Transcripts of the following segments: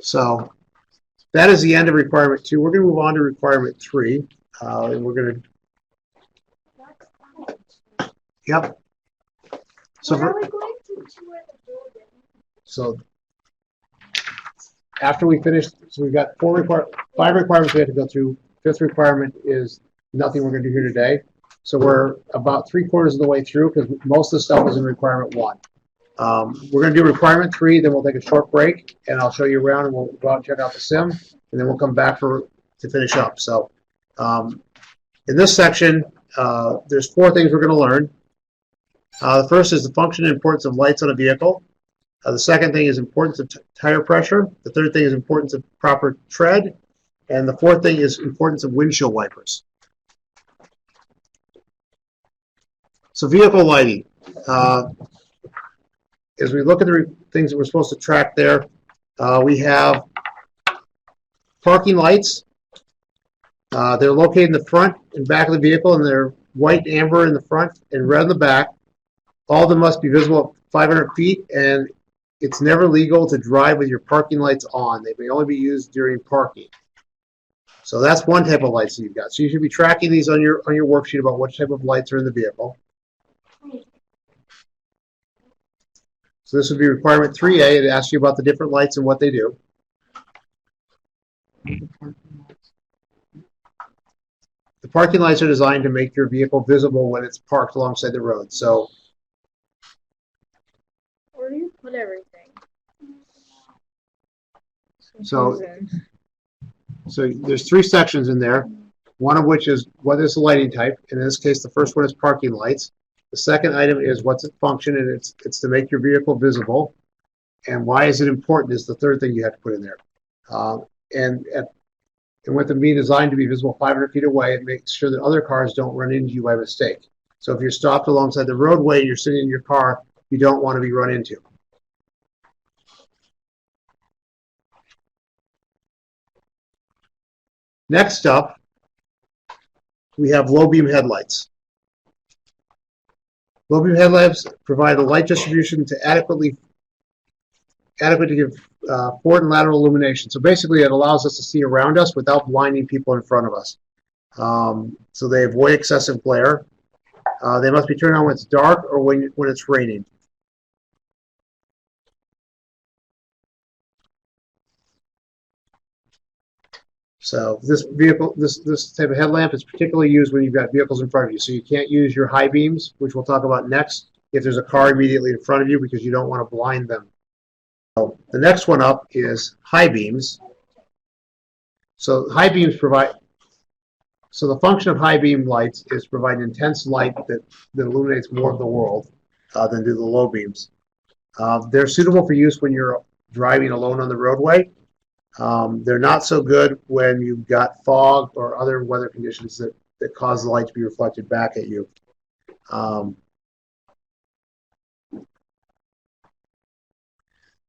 So that is the end of requirement 2. We're going to move on to requirement 3. And we're going to, yep. So after we finish, so we've got 5 requirements we have to go through. 5th requirement is nothing we're going to do here today. So we're about 3/4 of the way through because most of the stuff is in requirement 1. We're going to do requirement 3, then we'll take a short break, and I'll show you around, and we'll go out and check out the sim, and then we'll come back to finish up. So in this section, there's 4 things we're going to learn. The first is the function and importance of lights on a vehicle. The second thing is importance of tire pressure. The third thing is importance of proper tread. And the 4th thing is importance of windshield wipers. So vehicle lighting. As we look at the things that we're supposed to track there, we have parking lights. They're located in the front and back of the vehicle, and they're white and amber in the front and red in the back. All of them must be visible at 500 feet, and it's never legal to drive with your parking lights on. They may only be used during parking. So that's one type of lights that you've got. So you should be tracking these on your worksheet about what type of lights are in the vehicle. So this would be requirement 3A. It asks you about the different lights and what they do. The parking lights are designed to make your vehicle visible when it's parked alongside the road. So where do you put everything? So there's 3 sections in there, one of which is what is the lighting type. In this case, the first one is parking lights. The second item is what's its function, and it's to make your vehicle visible. And why is it important is the third thing you have to put in there. And with them being designed to be visible 500 feet away, it makes sure that other cars don't run into you by mistake. So if you're stopped alongside the roadway and you're sitting in your car, you don't want to be run into. Next up, we have low beam headlights. Low beam headlamps provide a light distribution to adequate to give forward and lateral illumination. So basically, it allows us to see around us without blinding people in front of us. So they avoid excessive glare. They must be turned on when it's dark or when it's raining. So this type of headlamp is particularly used when you've got vehicles in front of you. So you can't use your high beams, which we'll talk about next, if there's a car immediately in front of you, because you don't want to blind them. So the next one up is high beams. So high beams provide. So the function of high beam lights is to provide intense light that illuminates more of the world than do the low beams. They're suitable for use when you're driving alone on the roadway. They're not so good when you've got fog or other weather conditions that cause the light to be reflected back at you.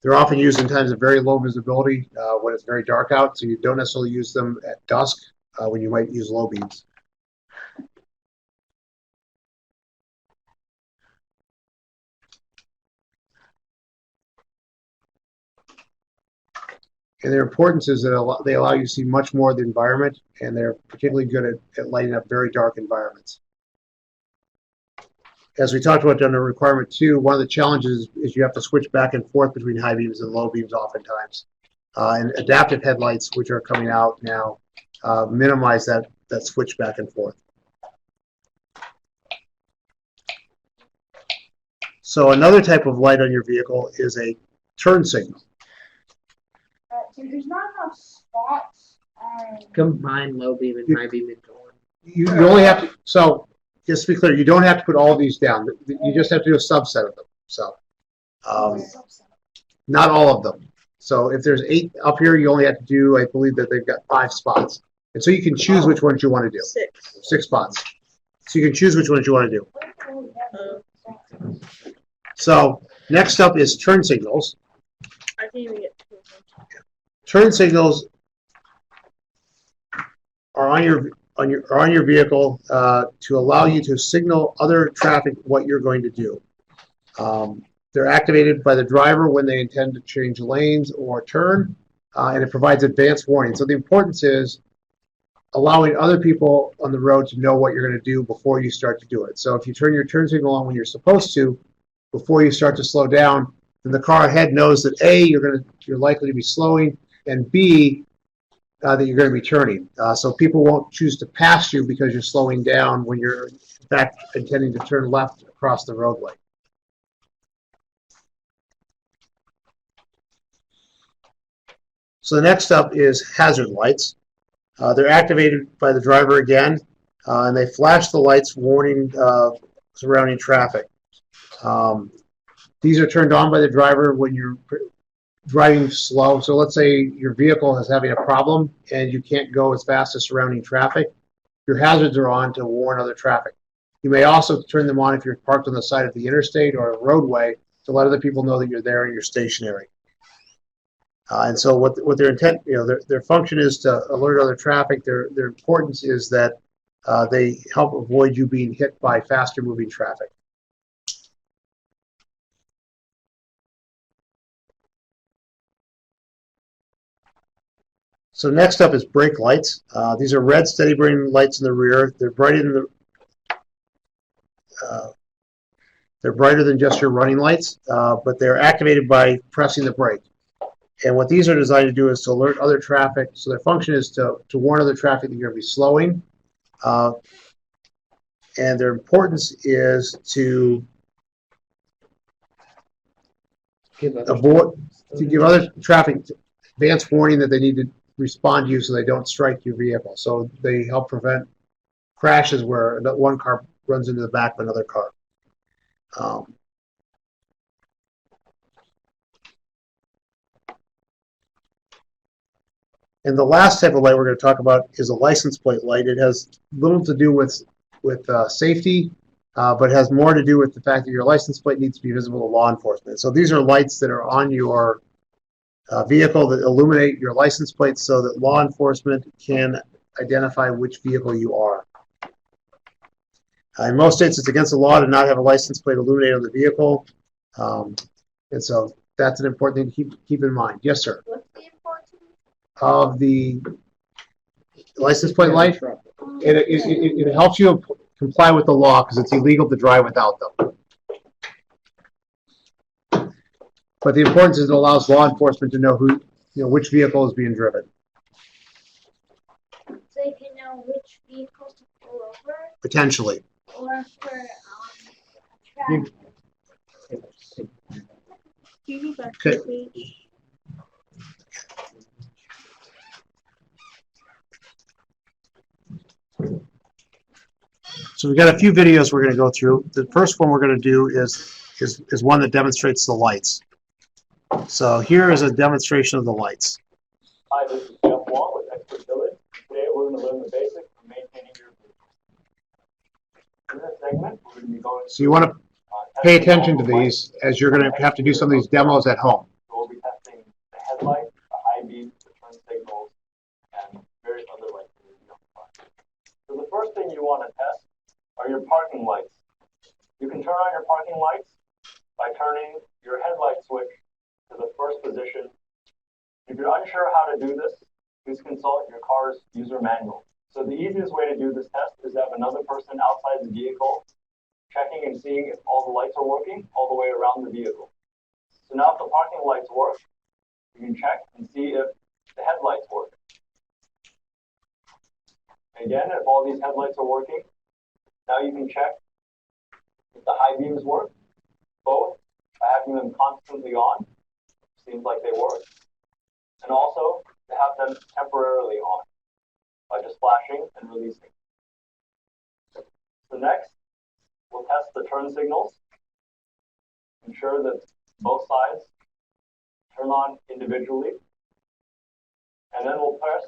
They're often used in times of very low visibility when it's very dark out, so you don't necessarily use them at dusk when you might use low beams. And their importance is that they allow you to see much more of the environment, and they're particularly good at lighting up very dark environments. As we talked about under requirement 2, one of the challenges is you have to switch back and forth between high beams and low beams oftentimes. And adaptive headlights, which are coming out now, minimize that switch back and forth. So another type of light on your vehicle is a turn signal. There's not enough spots. Combine low beam and high beam into one. You only have to, so just to be clear, you don't have to put all of these down. You just have to do a subset of them. So not all of them. So if there's 8 up here, you only have to do, I believe that they've got 5 spots. And so you can choose which ones you want to do. 6 spots. So you can choose which ones you want to do. So next up is turn signals. I can't even get Turn signals are on your vehicle to allow you to signal other traffic what you're going to do. They're activated by the driver when they intend to change lanes or turn. and it provides advanced warning. So the importance is allowing other people on the road to know what you're going to do before you start to do it. So if you turn your turn signal on when you're supposed to, before you start to slow down, then the car ahead knows that A, you're likely to be slowing, and B, that you're going to be turning. So people won't choose to pass you because you're slowing down when you're in fact intending to turn left across the roadway. So the next up is hazard lights. They're activated by the driver again, and they flash the lights warning surrounding traffic. These are turned on by the driver when you're driving slow. So let's say your vehicle is having a problem and you can't go as fast as surrounding traffic. Your hazards are on to warn other traffic. You may also turn them on if you're parked on the side of the interstate or a roadway to let other people know that you're there and you're stationary. And so what their intent, their function is to alert other traffic. Their importance is that they help avoid you being hit by faster moving traffic. So next up is brake lights. These are red steady burning lights in the rear. They're brighter than just your running lights, but they're activated by pressing the brake. And what these are designed to do is to alert other traffic. So their function is to warn other traffic that you're going to be slowing. And their importance is to give other traffic advance warning that they need to respond to you so they don't strike your vehicle. So they help prevent crashes where one car runs into the back of another car. And the last type of light we're going to talk about is a license plate light. It has little to do with safety, but has more to do with the fact that your license plate needs to be visible to law enforcement. So these are lights that are on your vehicle that illuminate your license plate so that law enforcement can identify which vehicle you are. In most states, it's against the law to not have a license plate illuminated on the vehicle, and so that's an important thing to keep in mind. Yes, sir. What's the importance? Of the license plate light, it helps you comply with the law because it's illegal to drive without them. But the importance is it allows law enforcement to know which vehicle is being driven. So you can know which vehicle to pull over? Potentially. Or for traffic. Okay. So we've got a few videos we're going to go through. The first one we're going to do is one that demonstrates the lights. So here is a demonstration of the lights. Hi, this is Jeff Wong with Expert Village. Today we're going to learn the basics of maintaining your vehicle. In this segment, we're going to be going So you want to pay attention to these as you're going to have to do some of these demos at home. So we'll be testing the headlight, the high beam, the turn signals, and various other lights in your vehicle. So the first thing you want to test are your parking lights. You can turn on your parking lights by turning your headlight switch to the first position. If you're unsure how to do this, please consult your car's user manual. So the easiest way to do this test is to have another person outside the vehicle checking and seeing if all the lights are working all the way around the vehicle. So now if the parking lights work, you can check and see if the headlights work. Again, if all these headlights are working, now you can check if the high beams work, both by having them constantly on. Seems like they work. And also to have them temporarily on by just flashing and releasing. So next, we'll test the turn signals. Ensure that both sides turn on individually. And then we'll press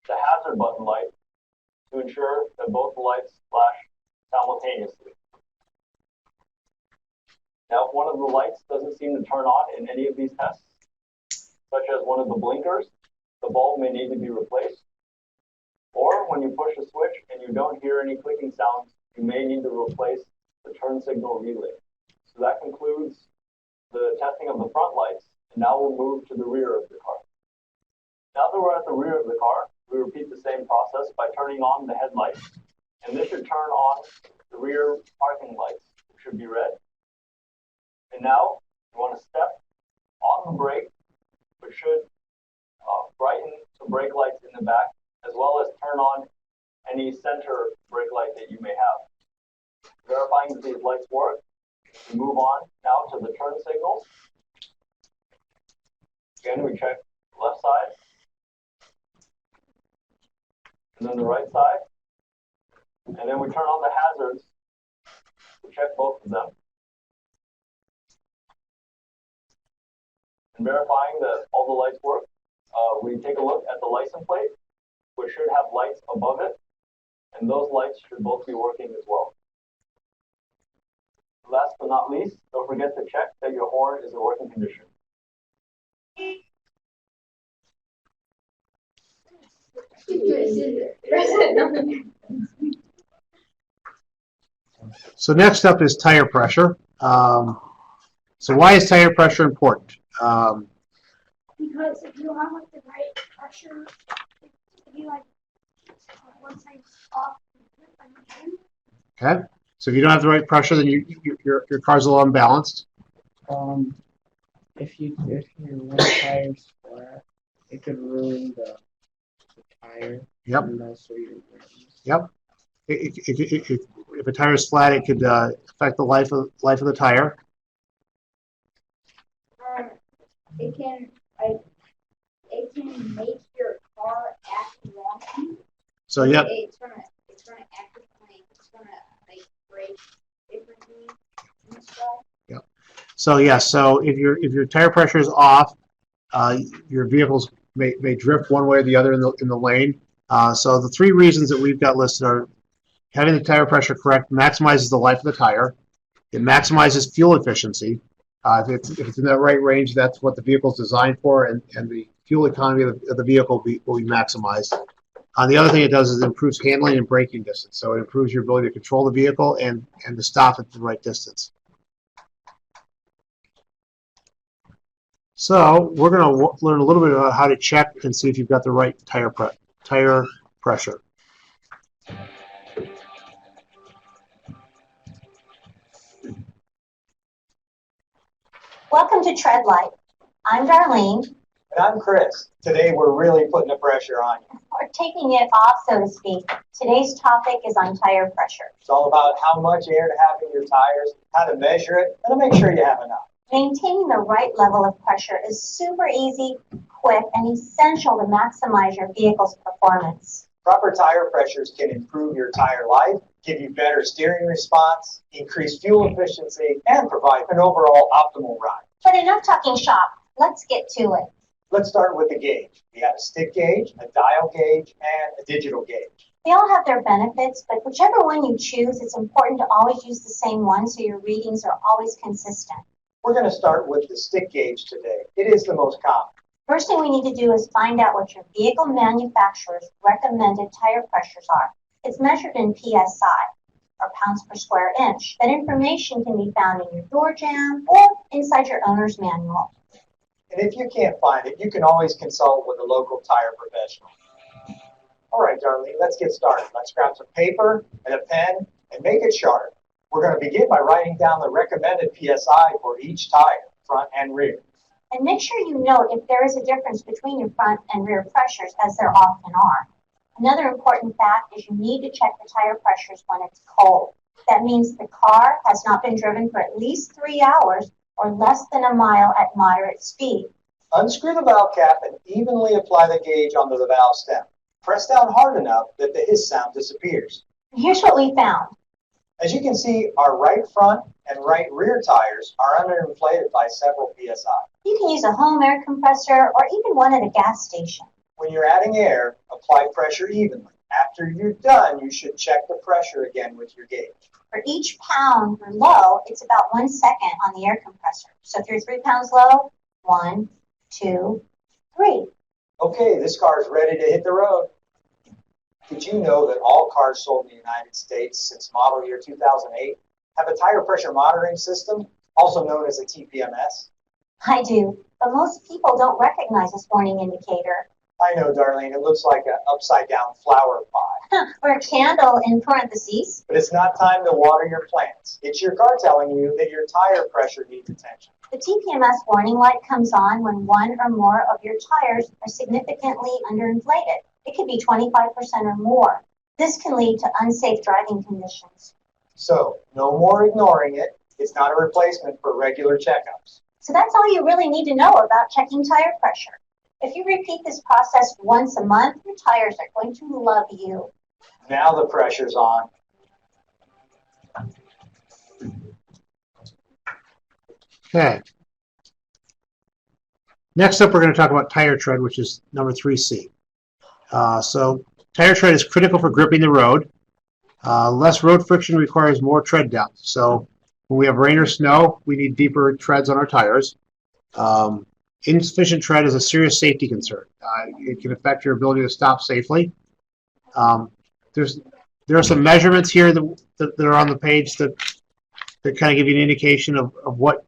the hazard button light to ensure that both the lights flash simultaneously. Now, if one of the lights doesn't seem to turn on in any of these tests, such as one of the blinkers, the bulb may need to be replaced. Or when you push a switch and you don't hear any clicking sounds, you may need to replace the turn signal relay. So that concludes the testing of the front lights, and now we'll move to the rear of the car. that we're at the rear of the car, we repeat the same process by turning on the headlights. And this should turn on the rear parking lights, which should be red. And now you want to step on the brake, which should brighten the brake lights in the back, as well as turn on any center brake light that you may have. Verifying that these lights work, we move on now to the turn signals. Again, we check the left side, and then the right side, and then we turn on the hazards. We check both of them. And verifying that all the lights work, we take a look at the license plate, which should have lights above it, and those lights should both be working as well. Last but not least, don't forget to check that your horn is in working condition. So next up is tire pressure. So why is tire pressure important? Because if you have like the right pressure, if you like one side's off, Okay. So if you don't have the right pressure, then your car's a little unbalanced. If your one tire's flat, it could ruin the tire. Yep. And also your rims. Yep. If a tire is flat, it could affect the life of the tire. it can make your car act wrong. So yep. It's gonna act differently. It's gonna like break differently and stuff. So yeah. So if your tire pressure is off, your vehicles may drift one way or the other in the lane. So the three reasons that we've got listed are having the tire pressure correct maximizes the life of the tire. It maximizes fuel efficiency. If it's in that right range, that's what the vehicle is designed for, and the fuel economy of the vehicle will be maximized. The other thing it does is it improves handling and braking distance. So it improves your ability to control the vehicle and to stop at the right distance. So we're going to learn a little bit about how to check and see if you've got the right tire pressure. Welcome to Treadlight. I'm Darlene. And I'm Chris. Today we're really putting the pressure on you. We're taking it off, so to speak. Today's topic is on tire pressure. It's all about how much air to have in your tires, how to measure it, and to make sure you have enough. Maintaining the right level of pressure is super easy, quick, and essential to maximize your vehicle's performance. Proper tire pressures can improve your tire life, give you better steering response, increase fuel efficiency, and provide an overall optimal ride. But enough talking shop. Let's get to it. Let's start with the gauge. We have a stick gauge, a dial gauge, and a digital gauge. They all have their benefits, but whichever one you choose, it's important to always use the same one so your readings are always consistent. We're going to start with the stick gauge today. It is the most common. First thing we need to do is find out what your vehicle manufacturer's recommended tire pressures are. It's measured in PSI, or pounds per square inch. That information can be found in your door jamb or inside your owner's manual. And if you can't find it, you can always consult with a local tire professional. All right, Darlene, let's get started. Let's grab some paper and a pen and make it sharp. We're going to begin by writing down the recommended PSI for each tire, front and rear. And make sure you note if there is a difference between your front and rear pressures, as there often are. Another important fact is you need to check the tire pressures when it's cold. That means the car has not been driven for at least 3 hours or less than a mile at moderate speed. Unscrew the valve cap and evenly apply the gauge onto the valve stem. Press down hard enough that the hiss sound disappears. And here's what we found. As you can see, our right front and right rear tires are underinflated by several PSI. You can use a home air compressor or even one at a gas station. When you're adding air, apply pressure evenly. After you're done, you should check the pressure again with your gauge. For each pound you're low, it's about 1 second on the air compressor. So if you're 3 pounds low, 1, 2, 3. Okay, this car is ready to hit the road. Did you know that all cars sold in the United States since model year 2008 have a tire pressure monitoring system, also known as a TPMS? I do, but most people don't recognize this warning indicator. I know, Darlene, it looks like an upside down flower pot, Or a candle in parentheses. but it's not time to water your plants. It's your car telling you that your tire pressure needs attention. The TPMS warning light comes on when one or more of your tires are significantly underinflated. It could be 25% or more. This can lead to unsafe driving conditions. So, no more ignoring it. It's not a replacement for regular checkups. So that's all you really need to know about checking tire pressure. If you repeat this process once a month, your tires are going to love you. Now the pressure's on. Okay. Next up, we're going to talk about tire tread, which is number 3C. So tire tread is critical for gripping the road. Less road friction requires more tread depth. So when we have rain or snow, we need deeper treads on our tires. Insufficient tread is a serious safety concern. It can affect your ability to stop safely. There are some measurements here that are on the page that kind of give you an indication of what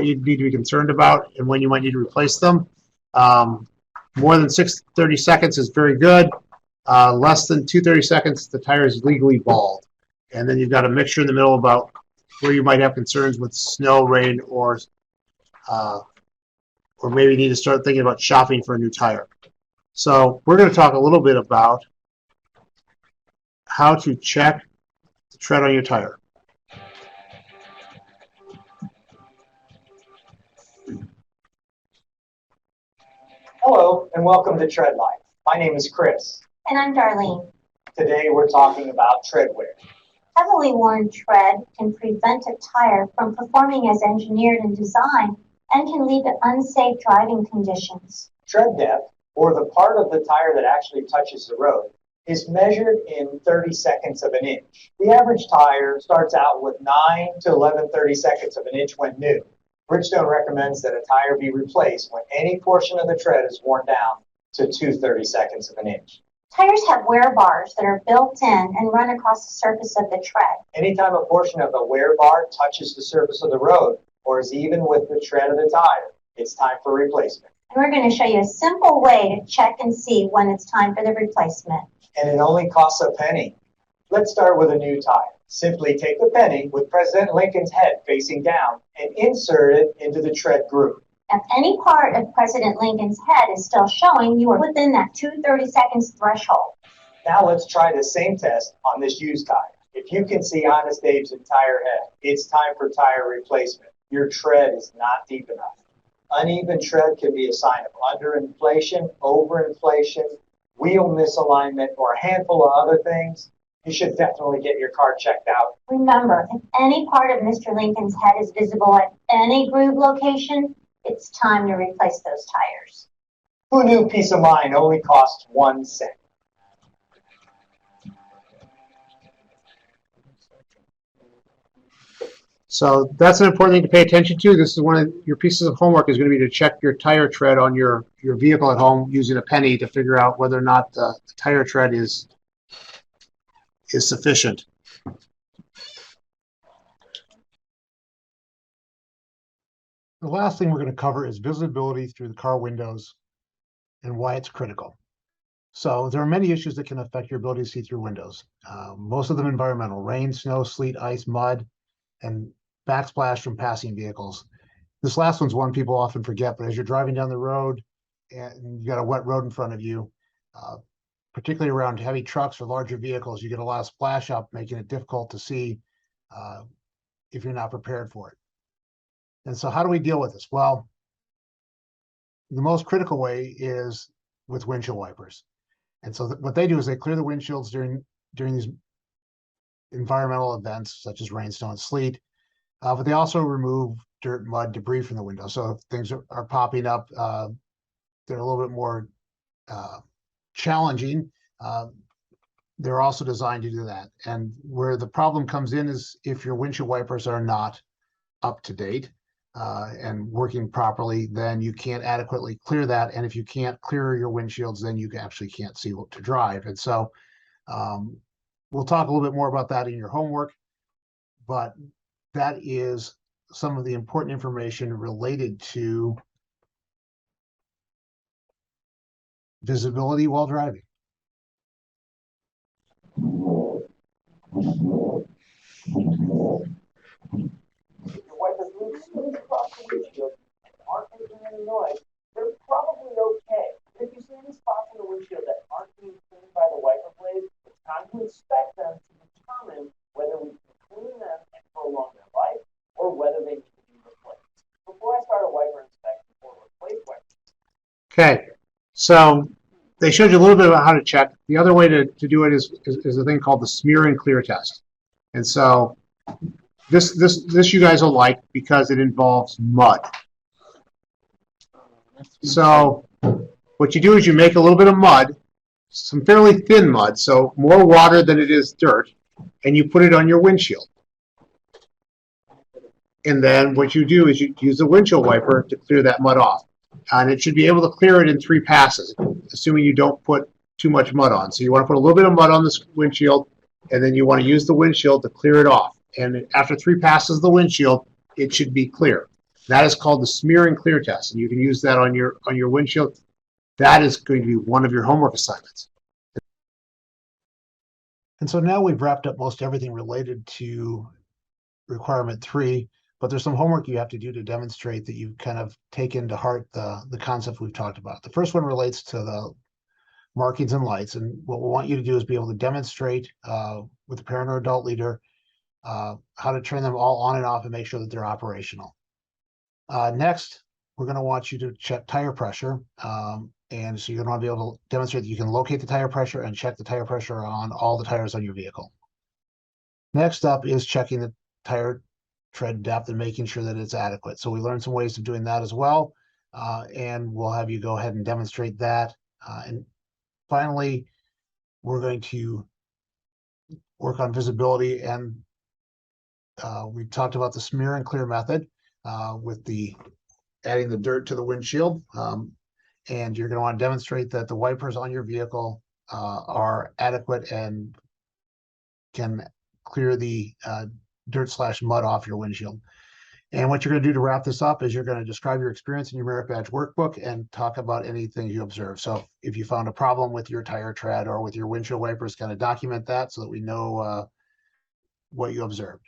you need to be concerned about and when you might need to replace them. More than 30 seconds is very good. Less than 30 seconds, the tire is legally bald. And then you've got a mixture in the middle about where you might have concerns with snow, rain, or maybe need to start thinking about shopping for a new tire. So we're going to talk a little bit about how to check the tread on your tire. Hello, and welcome to Tread Life. My name is Chris. And I'm Darlene. Today we're talking about tread wear. Heavily worn tread can prevent a tire from performing as engineered and designed and can lead to unsafe driving conditions. Tread depth, or the part of the tire that actually touches the road, is measured in 30 seconds of an inch. The average tire starts out with 9 to 11 30-seconds of an inch when new. Bridgestone recommends that a tire be replaced when any portion of the tread is worn down to 2 30-seconds of an inch. Tires have wear bars that are built in and run across the surface of the tread. Anytime a portion of the wear bar touches the surface of the road or is even with the tread of the tire, it's time for replacement. And we're going to show you a simple way to check and see when it's time for the replacement. And it only costs a penny. Let's start with a new tire. Simply take the penny with President Lincoln's head facing down and insert it into the tread groove. If any part of President Lincoln's head is still showing, you are within that 2 30-seconds threshold. Now let's try the same test on this used tire. If you can see Honest Abe's entire head, it's time for tire replacement. Your tread is not deep enough. Uneven tread can be a sign of underinflation, overinflation, wheel misalignment, or a handful of other things. You should definitely get your car checked out. Remember, if any part of Mr. Lincoln's head is visible at any groove location, it's time to replace those tires. Who knew peace of mind only costs 1 cent? So that's an important thing to pay attention to. This is one of your pieces of homework is going to be to check your tire tread on your vehicle at home using a penny to figure out whether or not the tire tread is sufficient. The last thing we're going to cover is visibility through the car windows and why it's critical. So there are many issues that can affect your ability to see through windows. Most of them environmental: rain, snow, sleet, ice, mud, and backsplash from passing vehicles. This last one's one people often forget, but as you're driving down the road and you got a wet road in front of you, particularly around heavy trucks or larger vehicles, you get a lot of splash up, making it difficult to see if you're not prepared for it. And so how do we deal with this? Well, the most critical way is with windshield wipers. And so what they do is they clear the windshields during these environmental events such as rain, snow, and sleet, but they also remove dirt, mud, debris from the window. So if things are popping up, they're a little bit more challenging. They're also designed to do that. And where the problem comes in is if your windshield wipers are not up to date and working properly, then you can't adequately clear that. And if you can't clear your windshields, then you actually can't see what to drive. And so we'll talk a little bit more about that in your homework, but that is some of the important information related to visibility while driving. If your wife is moving smooth across the windshield and aren't making any noise, they're probably okay. But if you see any spots on the windshield that aren't being cleaned by the wiper blades, it's time to inspect them to determine whether we can clean them and prolong their life, or whether they need to be replaced. Before I start a wiper inspection or replace wipers, Okay, so they showed you a little bit about how to check. The other way to do it is a thing called the smear and clear test. And so this you guys will like because it involves mud. So what you do is you make a little bit of mud, some fairly thin mud, so more water than it is dirt, and you put it on your windshield. And then what you do is you use the windshield wiper to clear that mud off. And it should be able to clear it in 3 passes, assuming you don't put too much mud on. So you want to put a little bit of mud on this windshield, and then you want to use the windshield to clear it off. And after 3 passes of the windshield, it should be clear. That is called the smear and clear test, and you can use that on your windshield. That is going to be one of your homework assignments. And so now we've wrapped up most everything related to requirement 3, but there's some homework you have to do to demonstrate that you've kind of taken to heart the concept we've talked about. The first one relates to the markings and lights, and what we want you to do is be able to demonstrate with a parent or adult leader how to turn them all on and off and make sure that they're operational. Next, we're going to want you to check tire pressure. And so you're going to want to be able to demonstrate that you can locate the tire pressure and check the tire pressure on all the tires on your vehicle. Next up is checking the tire tread depth and making sure that it's adequate. So we learned some ways of doing that as well. And we'll have you go ahead and demonstrate that. And finally, we're going to work on visibility, and we talked about the smear and clear method with the adding the dirt to the windshield. And you're going to want to demonstrate that the wipers on your vehicle are adequate and can clear the dirt/mud off your windshield. And what you're going to do to wrap this up is you're going to describe your experience in your Merit Badge workbook and talk about anything you observe. So if you found a problem with your tire tread or with your windshield wipers, kind of document that so that we know what you observed.